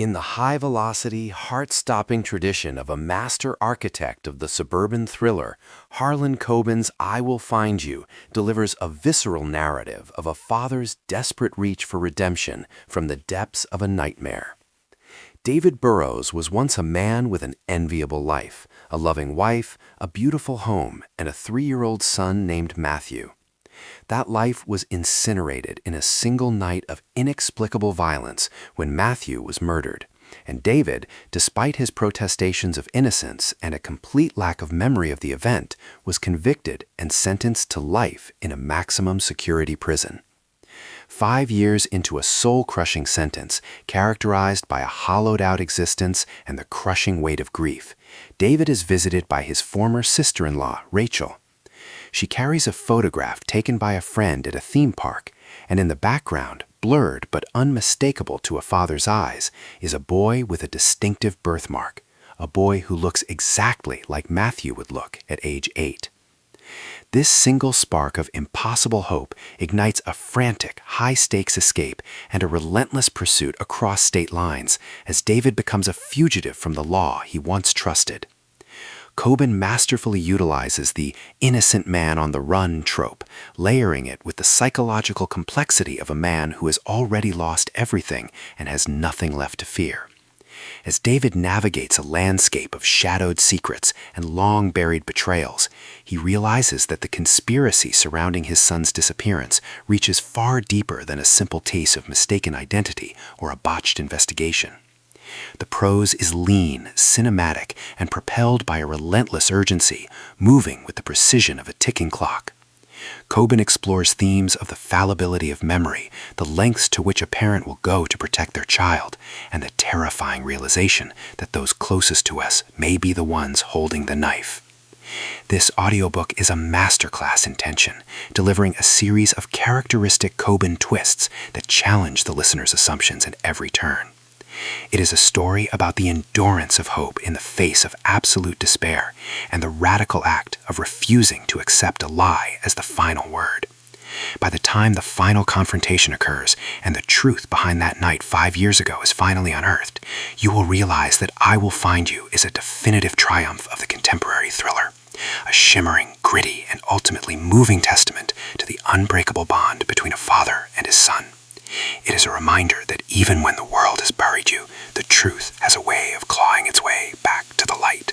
In the high-velocity, heart-stopping tradition of a master architect of the suburban thriller, Harlan Coben's I Will Find You delivers a visceral narrative of a father's desperate reach for redemption from the depths of a nightmare. David Burroughs was once a man with an enviable life, a loving wife, a beautiful home, and a 3-year-old son named Matthew. That life was incinerated in a single night of inexplicable violence when Matthew was murdered, and David, despite his protestations of innocence and a complete lack of memory of the event, was convicted and sentenced to life in a maximum security prison. 5 years into a soul-crushing sentence, characterized by a hollowed-out existence and the crushing weight of grief, David is visited by his former sister-in-law, Rachel. She carries a photograph taken by a friend at a theme park, and in the background, blurred but unmistakable to a father's eyes, is a boy with a distinctive birthmark, a boy who looks exactly like Matthew would look at age 8. This single spark of impossible hope ignites a frantic, high-stakes escape and a relentless pursuit across state lines as David becomes a fugitive from the law he once trusted. Coben masterfully utilizes the innocent man on the run trope, layering it with the psychological complexity of a man who has already lost everything and has nothing left to fear. As David navigates a landscape of shadowed secrets and long-buried betrayals, he realizes that the conspiracy surrounding his son's disappearance reaches far deeper than a simple case of mistaken identity or a botched investigation. The prose is lean, cinematic, and propelled by a relentless urgency, moving with the precision of a ticking clock. Coben explores themes of the fallibility of memory, the lengths to which a parent will go to protect their child, and the terrifying realization that those closest to us may be the ones holding the knife. This audiobook is a masterclass in tension, delivering a series of characteristic Coben twists that challenge the listener's assumptions at every turn. It is a story about the endurance of hope in the face of absolute despair and the radical act of refusing to accept a lie as the final word. By the time the final confrontation occurs and the truth behind that night 5 years ago is finally unearthed, you will realize that I Will Find You is a definitive triumph of the contemporary thriller, a shimmering, gritty, and ultimately moving testament to the unbreakable bond between a father and his son. It is a reminder that even when the world has buried you, the truth has a way of clawing its way back to the light.